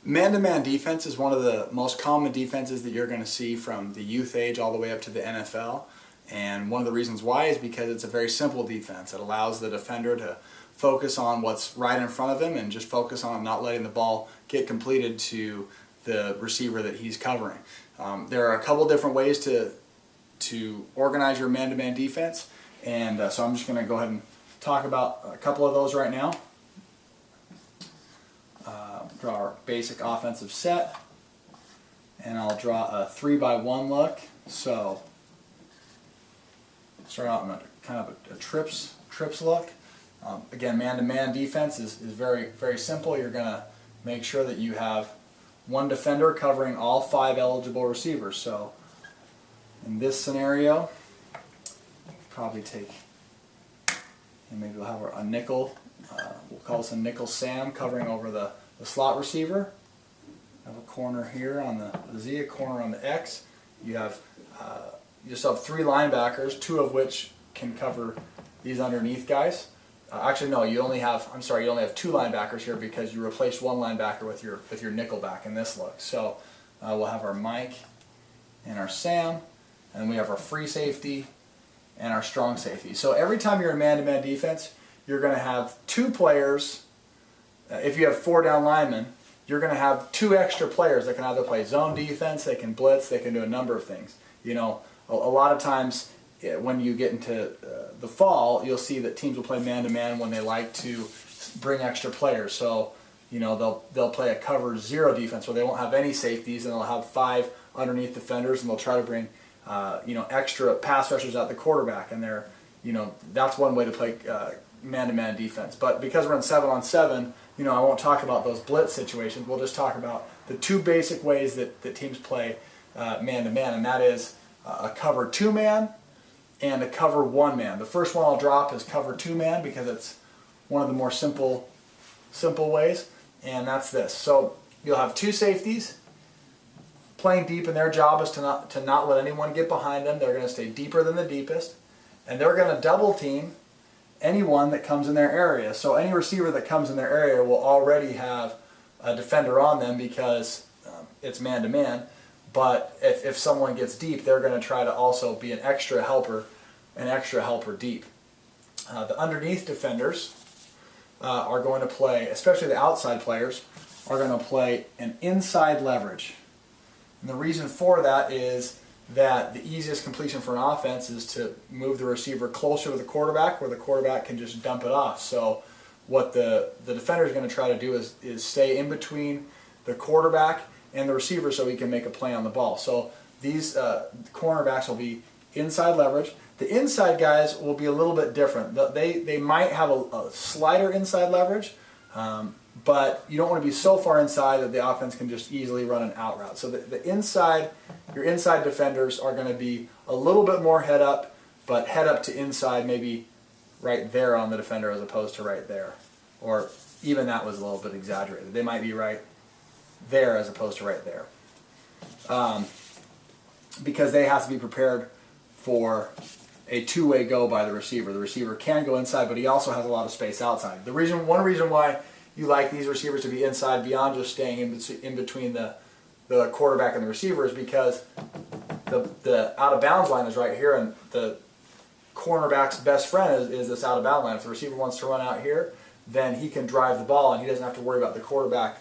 Man-to-man defense is one of the most common defenses that you're going to see from the youth age all the way up to the NFL. And one of the reasons why is because it's a very simple defense. It allows the defender to focus on what's right in front of him and just focus on not letting the ball get completed to the receiver that he's covering. There are a couple different ways to organize your man-to-man defense, and so I'm just going to go ahead and talk about a couple of those right now. Draw our basic offensive set, and I'll draw a 3-by-1 look. So start out in kind of a trips look. Again, man-to-man defense is very simple. You're going to make sure that you have one defender covering all 5 eligible receivers. So in this scenario, probably take, and maybe we'll have a nickel. We'll call this a nickel Sam covering over the slot receiver. Have a corner here on the Z, a corner on the X. You have you just have 3 linebackers, 2 of which can cover these underneath guys. Actually, no, you only have 2 linebackers here because you replaced 1 linebacker with your nickel back in this look. So we'll have our Mike and our Sam, and we have our free safety and our strong safety. So every time you're in man-to-man defense, you're going to have 2 players. If you have 4 down linemen, you're going to have 2 extra players that can either play zone defense, they can blitz, they can do a number of things. You know, a lot of times when you get into the fall, you'll see that teams will play man-to-man when they like to bring extra players. So, you know, they'll play a cover 0 defense where they won't have any safeties, and they'll have 5 underneath defenders, and they'll try to bring extra pass rushers at the quarterback, and that's one way to play man-to-man defense. But because we're in 7-on-7, I won't talk about those blitz situations. We'll just talk about the 2 basic ways that teams play man-to-man, and that is a cover 2-man and a cover 1-man. The first one I'll drop is cover 2-man because it's one of the more simple ways, and that's this. So you'll have 2 safeties playing deep, and their job is to not let anyone get behind them. They're going to stay deeper than the deepest, and they're going to double team anyone that comes in their area. So any receiver that comes in their area will already have a defender on them because it's man-to-man. But if someone gets deep, they're going to try to also be an extra helper deep. The underneath defenders are going to play, especially the outside players, are going to play an inside leverage. And the reason for that is that the easiest completion for an offense is to move the receiver closer to the quarterback where the quarterback can just dump it off. So what the defender is going to try to do is stay in between the quarterback and the receiver so he can make a play on the ball. So these cornerbacks will be inside leverage. The inside guys will be a little bit different. They might have a slighter inside leverage, but you don't want to be so far inside that the offense can just easily run an out route. So your inside defenders are going to be a little bit more head up, but head up to inside maybe right there on the defender as opposed to right there. Or even that was a little bit exaggerated. They might be right there as opposed to right there. Because they have to be prepared for a 2-way go by the receiver. The receiver can go inside, but he also has a lot of space outside. One reason why you like these receivers to be inside beyond just staying in between the quarterback and the receiver is because the out of bounds line is right here, and the cornerback's best friend is this out of bounds line. If the receiver wants to run out here, then he can drive the ball, and he doesn't have to worry about the quarterback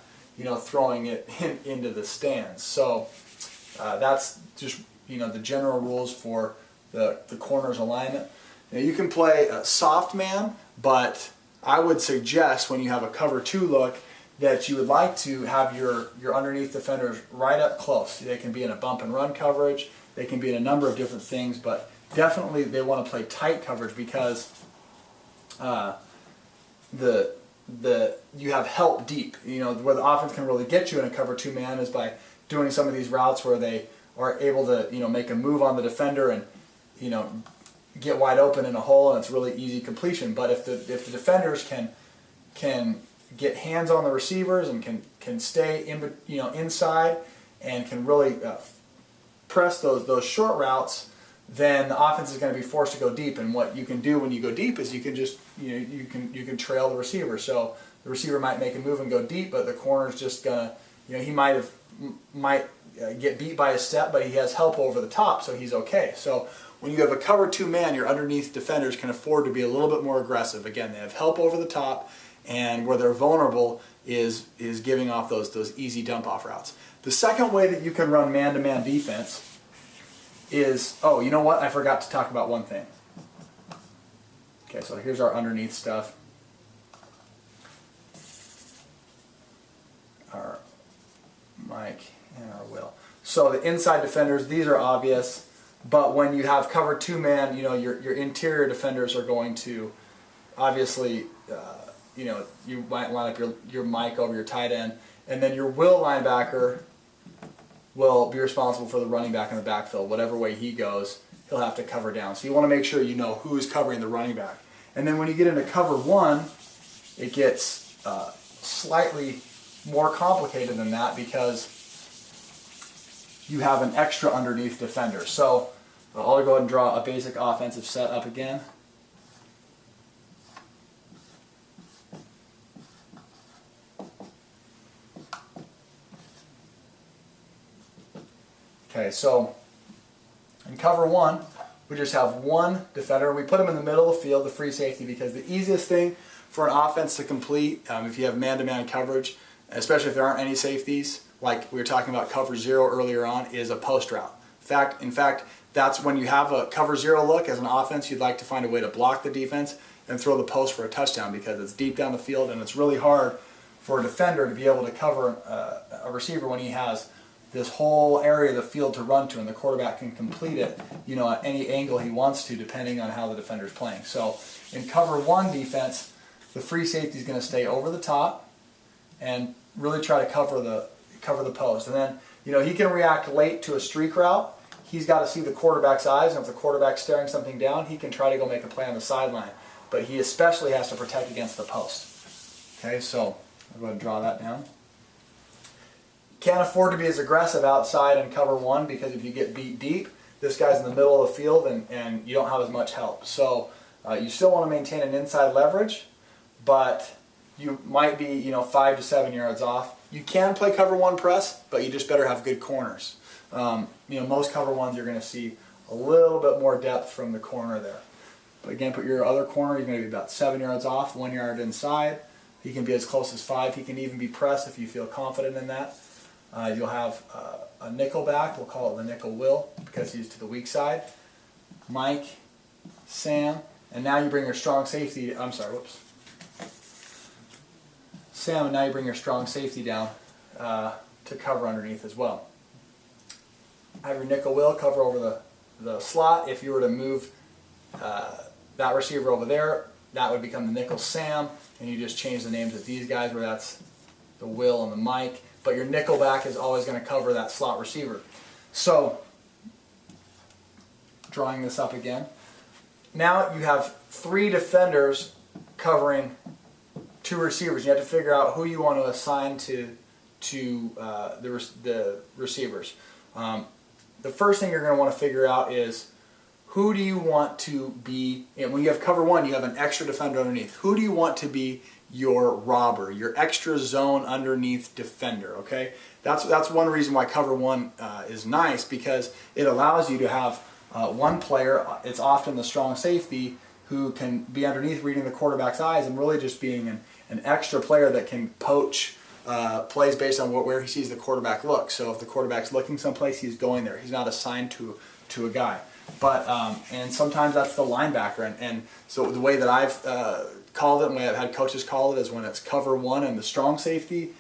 throwing it into the stands. So that's just the general rules for the corner's alignment. Now you can play a soft man, but I would suggest when you have a cover 2 look that you would like to have your underneath defenders right up close. They can be in a bump and run coverage. They can be in a number of different things, but definitely they want to play tight coverage because you have help deep. Where the offense can really get you in a cover 2-man is by doing some of these routes where they are able to make a move on the defender and get wide open in a hole, and it's really easy completion. But if the defenders can get hands on the receivers and can stay inside and can really press those short routes, then the offense is going to be forced to go deep. And what you can do when you go deep is you can just you can trail the receiver. So the receiver might make a move and go deep, but the corner's just going to he might get beat by a step, but he has help over the top, so he's okay. So when you have a cover 2 man, your underneath defenders can afford to be a little bit more aggressive. Again, they have help over the top, and where they're vulnerable is giving off those easy dump off routes. The second way that you can run man-to-man defense is, oh, you know what? I forgot to talk about one thing. Okay, so here's our underneath stuff. Our Mike and our Will. So the inside defenders, these are obvious, but when you have cover 2 man, your interior defenders are going to obviously, you might line up your Mike over your tight end, and then your Will linebacker will be responsible for the running back in the backfield. Whatever way he goes, he'll have to cover down. So you want to make sure you know who's covering the running back. And then when you get into cover 1, it gets slightly more complicated than that because you have an extra underneath defender. So I'll go ahead and draw a basic offensive set up again. Okay, so in cover 1, we just have one defender. We put him in the middle of the field, the free safety, because the easiest thing for an offense to complete, if you have man-to-man coverage, especially if there aren't any safeties, like we were talking about cover 0 earlier on, is a post route. In fact, that's when you have a cover 0 look as an offense, you'd like to find a way to block the defense and throw the post for a touchdown because it's deep down the field and it's really hard for a defender to be able to cover a receiver when he has this whole area of the field to run to, and the quarterback can complete it, at any angle he wants to, depending on how the defender's playing. So in cover 1 defense, the free safety is going to stay over the top and really try to cover the post. And then, he can react late to a streak route. He's got to see the quarterback's eyes, and if the quarterback's staring something down, he can try to go make a play on the sideline. But he especially has to protect against the post. Okay, so I'll go ahead and draw that down. Can't afford to be as aggressive outside in cover 1 because if you get beat deep, this guy's in the middle of the field and you don't have as much help. So you still want to maintain an inside leverage, but you might be 5 to 7 yards off. You can play cover 1 press, but you just better have good corners. Most cover 1s you're going to see a little bit more depth from the corner there. But again, put your other corner, you're going to be about 7 yards off, 1 yard inside. He can be as close as 5. He can even be pressed if you feel confident in that. You'll have a nickel back, we'll call it the nickel Will because he's to the weak side. Mike, Sam, and now you bring your strong safety, Sam, and now you bring your strong safety down to cover underneath as well. Have your nickel Will cover over the slot. If you were to move that receiver over there, that would become the nickel Sam, and you just change the names of these guys where that's the Will and the Mike. But your nickel back is always going to cover that slot receiver. So, drawing this up again. Now you have 3 defenders covering 2 receivers. You have to figure out who you want to assign to the receivers. The first thing you're going to want to figure out is who do you want to be, when you have cover 1, you have an extra defender underneath. Who do you want to be your robber, your extra zone underneath defender, okay? That's one reason why cover 1 is nice, because it allows you to have one player, it's often the strong safety, who can be underneath reading the quarterback's eyes and really just being an extra player that can poach plays based on where he sees the quarterback look. So if the quarterback's looking someplace, he's going there. He's not assigned to a guy. But and sometimes that's the linebacker, and so the way that I've called it, and the way I've had coaches call it, is when it's cover 1 and the strong safety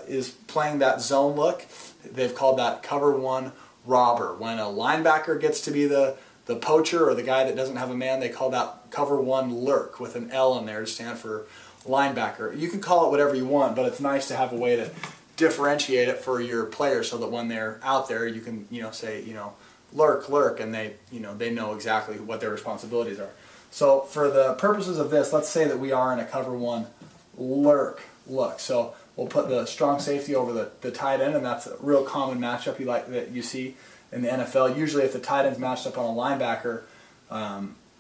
is playing that zone look, they've called that cover 1 robber. When a linebacker gets to be the poacher or the guy that doesn't have a man, they call that cover 1 lurk with an L in there to stand for linebacker. You can call it whatever you want, but it's nice to have a way to differentiate it for your players so that when they're out there, you can say lurk, and they know exactly what their responsibilities are. So for the purposes of this, let's say that we are in a cover 1 lurk look. So we'll put the strong safety over the tight end, and that's a real common matchup that you see in the NFL. Usually if the tight end's matched up on a linebacker,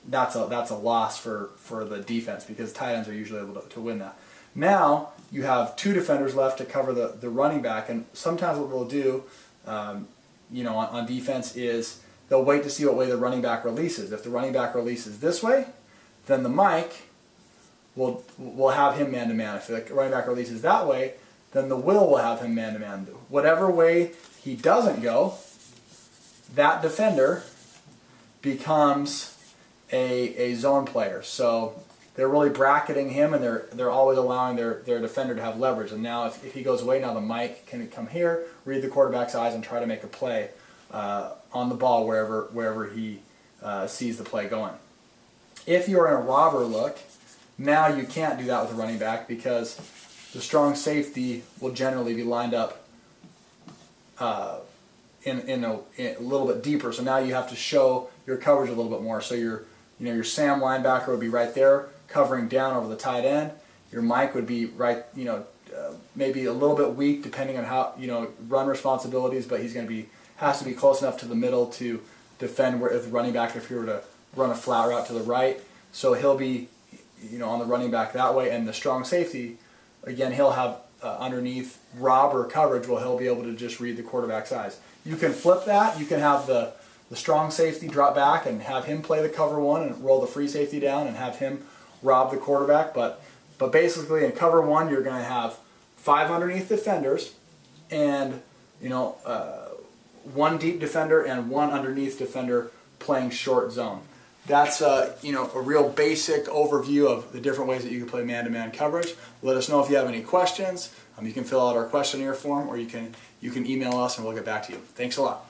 that's a loss for the defense, because tight ends are usually able to win that. Now you have 2 defenders left to cover the running back, and sometimes what they'll do, on defense is they'll wait to see what way the running back releases. If the running back releases this way, then the Mike will have him man-to-man. If the running back releases that way, then the will have him man-to-man. Whatever way he doesn't go, that defender becomes a zone player. So they're really bracketing him, and they're always allowing their defender to have leverage. And now if he goes away, now the Mike can come here, read the quarterback's eyes, and try to make a play on the ball wherever he sees the play going. If you're in a robber look, now you can't do that with a running back because the strong safety will generally be lined up in a little bit deeper. So now you have to show your coverage a little bit more. So your Sam linebacker would be right there, covering down over the tight end. Your Mike would be right, maybe a little bit weak depending on how run responsibilities, but has to be close enough to the middle to defend with the running back if you were to run a flat route to the right. So he'll be on the running back that way, and the strong safety, again, he'll have underneath robber coverage where he'll be able to just read the quarterback's eyes. You can flip that. You can have the strong safety drop back and have him play the cover one and roll the free safety down and have him rob the quarterback. But basically in cover one, you're going to have 5 underneath defenders and one deep defender and 1 underneath defender playing short zone. That's a real basic overview of the different ways that you can play man-to-man coverage. Let us know if you have any questions. You can fill out our questionnaire form, or you can email us and we'll get back to you. Thanks a lot.